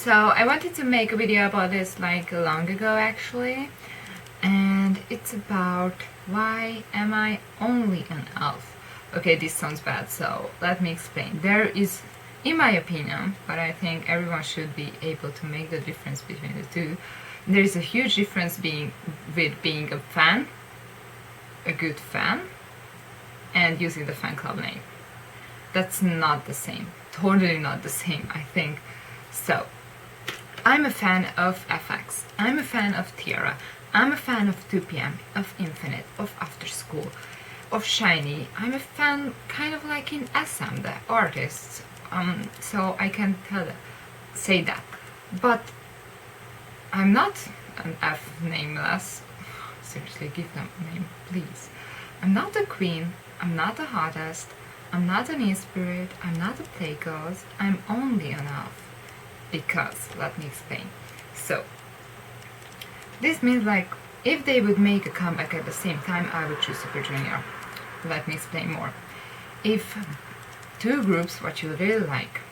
So I wanted to make a video about this like long ago actually, and it's about why am I only an E.L.F. Okay, this sounds bad, so let me explain. There is, in my opinion, but I think everyone should be able to make the difference between the two. There is a huge difference with being a fan, a good fan, and using the fan club name. That's not the same. Totally not the same, I think. So, I'm a fan of FX. I'm a fan of Tiara. I'm a fan of 2PM, of Infinite, of After School, of SHINee. I'm a fan kind of like in SM, the artists. So I can say that. But I'm not an F nameless. Seriously, give them a name, please. I'm not a queen. I'm not the hottest. I'm not an e-spirit. I'm not a playgirls. I'm only an E.L.F. Because, let me explain. So, this means like, if they would make a comeback at the same time, I would choose Super Junior. Let me explain more. If two groups, what you really like,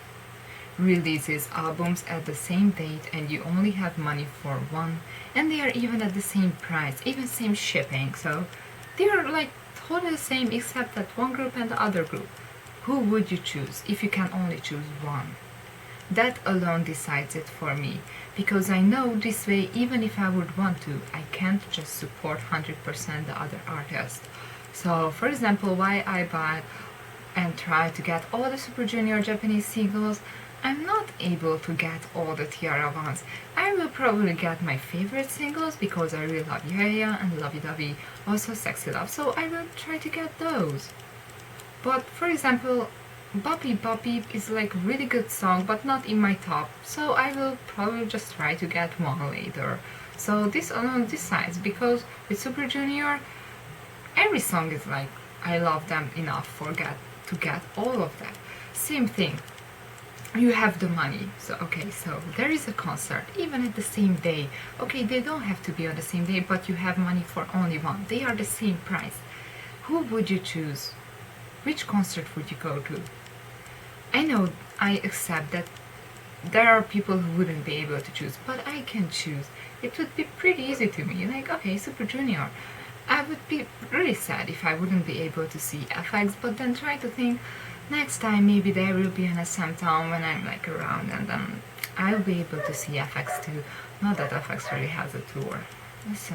releases albums at the same date and you only have money for one, and they are even at the same price, even same shipping, so they are like totally the same except that one group and the other group, who would you choose if you can only choose one? That alone decides it for me, because I know this way, even if I would want to, I can't just support 100% the other artist. So, for example, why I buy and try to get all the Super Junior Japanese singles, I'm not able to get all the Tiara ones. I will probably get my favorite singles because I really love EunHae and Lovey Dovey, also Sexy Love, so I will try to get those. But, for example, Boppy Boppy is like a really good song, but not in my top, so I will probably just try to get one later. So this alone decides, because with Super Junior, every song is like, I love them enough to get all of that. Same thing, you have the money, so okay, so there is a concert, even at the same day. Okay, they don't have to be on the same day, but you have money for only one. They are the same price. Who would you choose? Which concert would you go to? I know, I accept that there are people who wouldn't be able to choose, but I can choose. It would be pretty easy to me, like, okay, Super Junior. I would be really sad if I wouldn't be able to see FX, but then try to think, next time maybe there will be an SM town when I'm like around, and then I'll be able to see FX too. Not that FX really has a tour. So,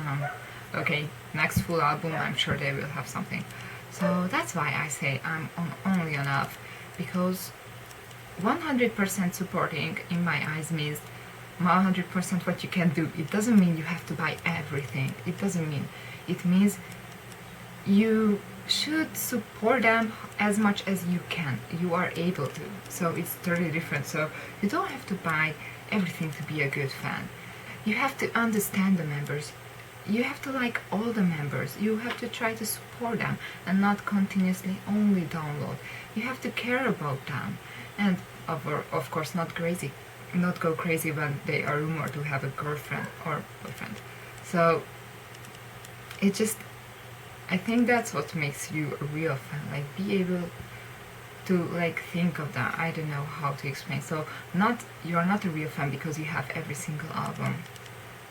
okay, next full album, I'm sure they will have something. So that's why I say I'm only on E.L.F. because 100% supporting in my eyes means 100% what you can do. It doesn't mean you have to buy everything. It doesn't mean. It means you should support them as much as you can. You are able to. So it's totally different. So you don't have to buy everything to be a good fan. You have to understand the members. You have to like all the members. You have to try to support them and not continuously only download. You have to care about them, and of course not go crazy when they are rumored to have a girlfriend or boyfriend. So it just, I think that's what makes you a real fan. Like, be able to like think of that. I don't know how to explain. So you're not a real fan because you have every single album.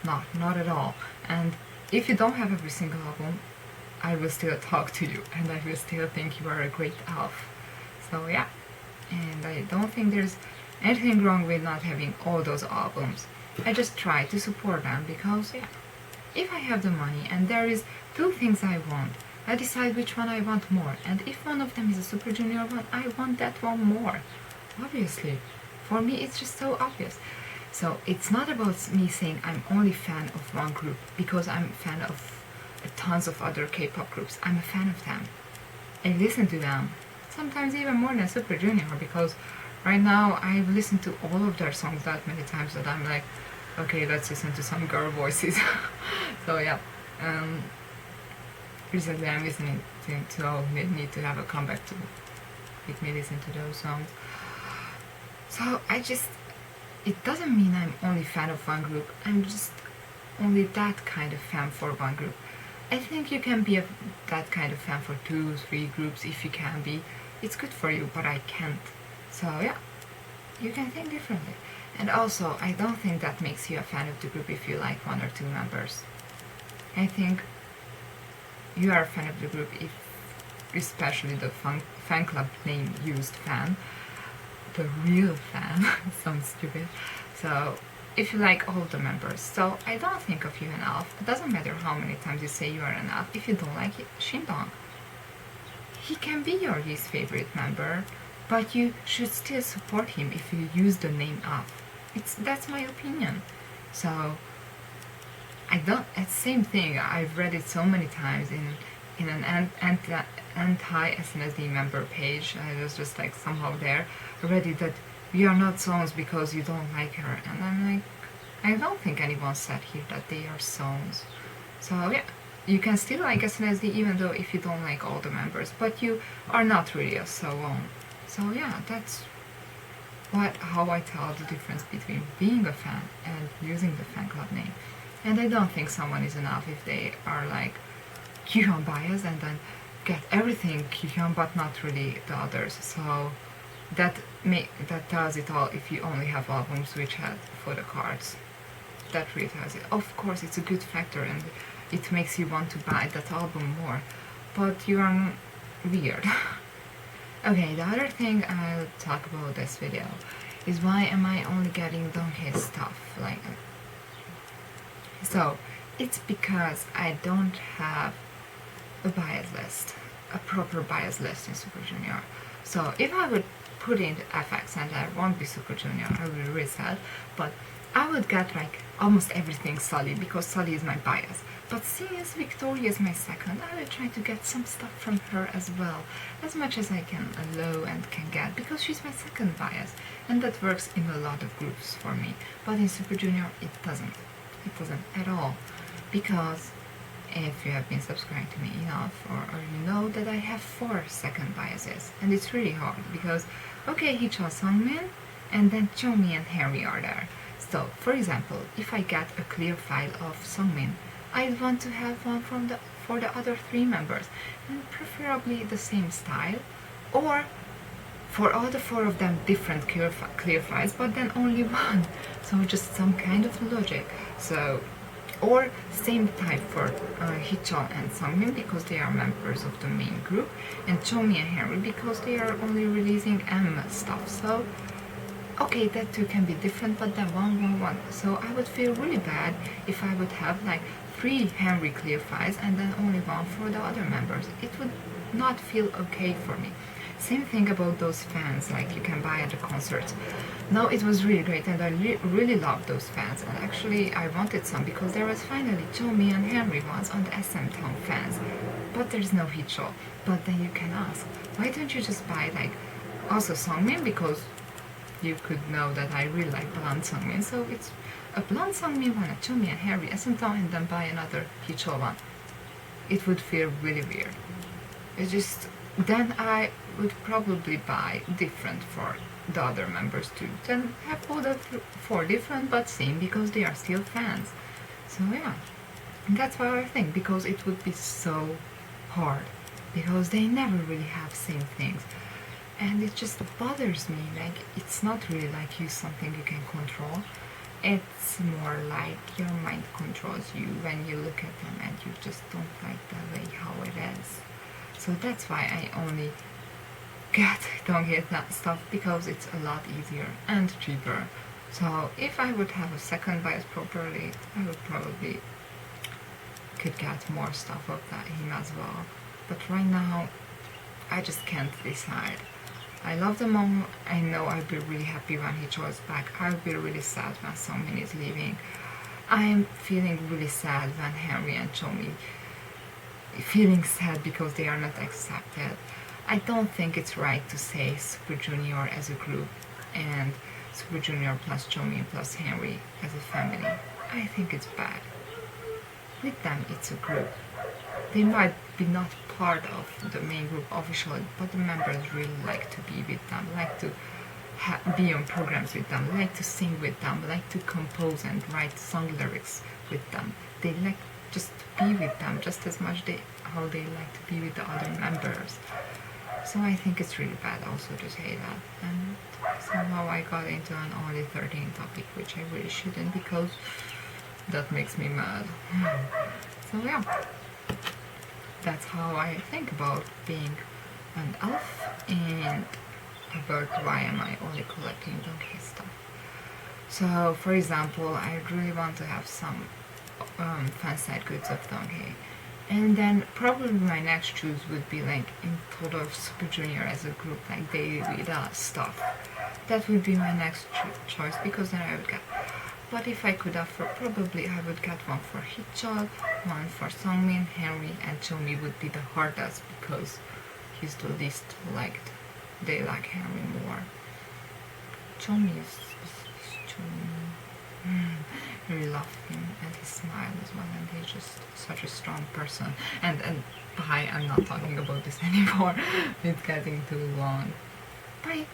Not at all. And if you don't have every single album, I will still talk to you and I will still think you are a great E.L.F. So yeah, and I don't think there's anything wrong with not having all those albums. I just try to support them because, yeah, if I have the money and there is two things I want, I decide which one I want more, and if one of them is a Super Junior one, I want that one more. Obviously. For me it's just so obvious. So it's not about me saying I'm only fan of one group, because I'm a fan of tons of other K-pop groups. I'm a fan of them. I listen to them. Sometimes even more than Super Junior, because right now I've listened to all of their songs that many times that I'm like, okay, let's listen to some girl voices. So yeah, recently I'm listening to they need to have a comeback to make me listen to those songs. So it doesn't mean I'm only fan of one group. I'm just only that kind of fan for one group. I think you can be that kind of fan for 2-3 groups if you can be. It's good for you, but I can't. So yeah, you can think differently. And also, I don't think that makes you a fan of the group if you like one or two members. I think you are a fan of the group if, especially the fan club name used fan, the real fan, sounds stupid. So, if you like all the members, so I don't think of you an EL.F. It doesn't matter how many times you say you are an EL.F. If you don't like it, Shindong. He can be your least favorite member, but you should still support him if you use the name EL.F. That's my opinion. So it's same thing. I've read it so many times in an EunHae SNSD member page. I was just like somehow there. I read it that we are not songs because you don't like her, and I'm like, I don't think anyone said here that they are songs. So yeah, you can still like SNSD even though if you don't like all the members, but you are not really a sooo. So yeah, that's how I tell the difference between being a fan and using the fan club name. And I don't think someone is an EL.F. if they are like Kyuhyun bias and then get everything Kyuhyun but not really the others. So that tells it all if you only have albums which had photo cards. That really tells it. Of course, it's a good factor and it makes you want to buy that album more, but you are weird. Okay, the other thing I'll talk about this video is why am I only getting EunHae stuff like. So, it's because I don't have a bias list, a proper bias list in Super Junior. So, if I would put in FX and I won't be Super Junior, I would be really sad, but I would get like almost everything Sully because Sully is my bias. But since Victoria is my second, I will try to get some stuff from her as well, as much as I can allow and can get, because she's my second bias, and that works in a lot of groups for me. But in Super Junior, it doesn't. It doesn't at all, because if you have been subscribed to me enough, or you know that I have 4 second biases, and it's really hard because, okay, Hichul, Sungmin, and then Chomi and Harry are there. So, for example, if I get a clear file of Sungmin, I'd want to have one for the other 3 members, and preferably the same style, or for all the 4 of them different clear files, but then only one. So just some kind of logic. So, or same type for Hichul and Sungmin because they are members of the main group, and Chomi and Harry because they are only releasing M stuff. So, okay, that too can be different, but then one. So I would feel really bad if I would have like 3 Henry clear files and then only one for the other members. It would not feel okay for me. Same thing about those fans, like you can buy at the concerts. No, it was really great and I really loved those fans, and actually I wanted some because there was finally Chomi and Henry ones on the SM Town fans, but there's no Hichul. But then you can ask, why don't you just buy like also Sungmin, because you could know that I really like blonde Sungmin, so it's a blonde Sungmin one, a Chomi and Harry SM Town, and then buy another Hichul one. It would feel really weird. It's just, then I would probably buy different for the other members too. Then have all the 4 different but same because they are still fans. So yeah, that's what I think, because it would be so hard because they never really have same things. And it just bothers me, like it's not really like something you can control. It's more like your mind controls you when you look at them and you just don't like the way how it is. So that's why I only don't get that stuff, because it's a lot easier and cheaper. So if I would have a second bias properly, I would probably could get more stuff of that him as well. But right now, I just can't decide. I love them all. I know I'll be really happy when he joins back. I'll be really sad when Sungmin is leaving. I'm feeling really sad when Henry and Chomi feeling sad because they are not accepted. I don't think it's right to say Super Junior as a group and Super Junior plus Chomi plus Henry as a family. I think it's bad. With them, it's a group. They might be not part of the main group officially, but the members really like to be with them, like to be on programs with them, like to sing with them, like to compose and write song lyrics with them. They like just to be with them just as much how they like to be with the other members. So I think it's really bad also to say that. And somehow I got into an only 13 topic, which I really shouldn't, because that makes me mad. So yeah, that's how I think about being an elf and about why am I only collecting donkey stuff. So for example, I really want to have some fan side goods of donkey. And then probably my next choice would be like in total Super Junior as a group, like they with stuff. That would be my next choice, because then I would get. But if I could offer, probably I would get one for Hyuk, one for Sungmin, Henry, and Chomi would be the hardest because he's the least liked. They like Henry more. Chomi is Chomi. I really love him and his smile as well, and he's just such a strong person. And bye, I'm not talking about this anymore. It's getting too long. Bye.